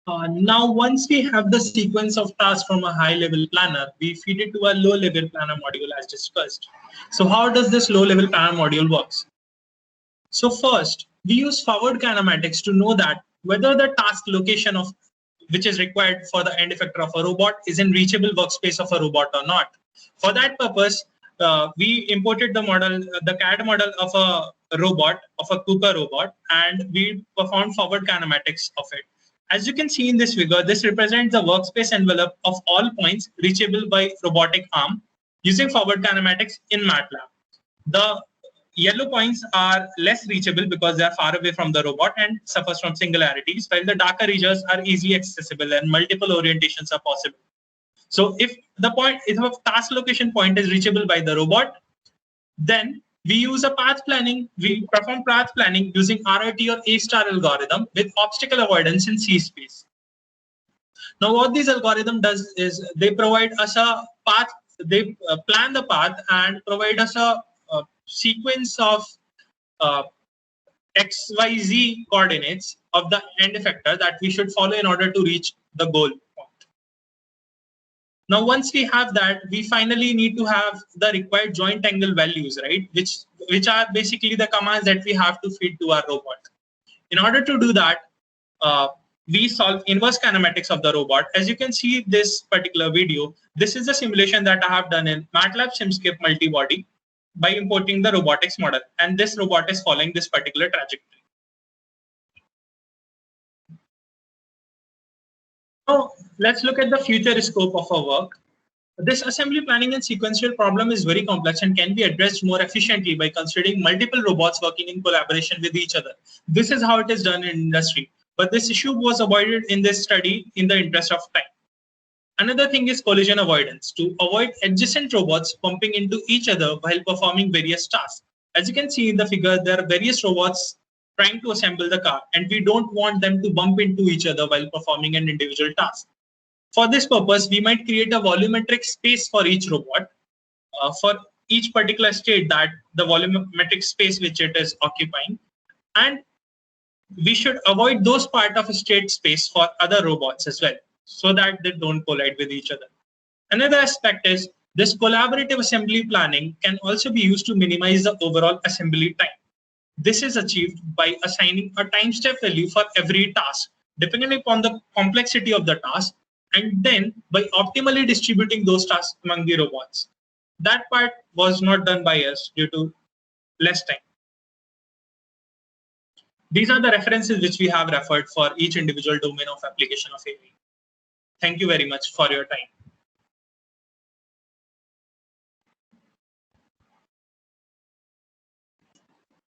Now, once we have the sequence of tasks from a high-level planner, we feed it to a low-level planner module as discussed. So how does this low-level planner module works? So first, we use forward kinematics to know that whether the task location of which is required for the end effector of a robot is in reachable workspace of a robot or not. For that purpose, we imported the model, the CAD model of a robot, of a KUKA robot, and we performed forward kinematics of it. As you can see in this figure, this represents the workspace envelope of all points reachable by robotic arm using forward kinematics in MATLAB. The yellow points are less reachable because they are far away from the robot and suffers from singularities, while the darker regions are easily accessible and multiple orientations are possible. So if a task location point is reachable by the robot, then we use a path planning. We perform path planning using RIT or A-star algorithm with obstacle avoidance in C space. Now, what this algorithm does is they provide us a path. They plan the path and provide us a sequence of XYZ coordinates of the end effector that we should follow in order to reach the goal point. Now, once we have that, we finally need to have the required joint angle values, right? Which are basically the commands that we have to feed to our robot. In order to do that, we solve inverse kinematics of the robot. As you can see this particular video, this is a simulation that I have done in MATLAB SimScape Multibody by importing the robotics model, and this robot is following this particular trajectory. Now, let's look at the future scope of our work. This assembly planning and sequential problem is very complex and can be addressed more efficiently by considering multiple robots working in collaboration with each other. This is how it is done in industry, but this issue was avoided in this study in the interest of time. Another thing is collision avoidance, to avoid adjacent robots bumping into each other while performing various tasks. As you can see in the figure, there are various robots trying to assemble the car, and we don't want them to bump into each other while performing an individual task. For this purpose, we might create a volumetric space for each robot, for each particular state that the volumetric space which it is occupying, and we should avoid those part of a state space for other robots as well, so that they don't collide with each other. Another aspect is this collaborative assembly planning can also be used to minimize the overall assembly time. This is achieved by assigning a time step value for every task, depending upon the complexity of the task, and then by optimally distributing those tasks among the robots. That part was not done by us due to less time. These are the references which we have referred for each individual domain of application of AI. Thank you very much for your time.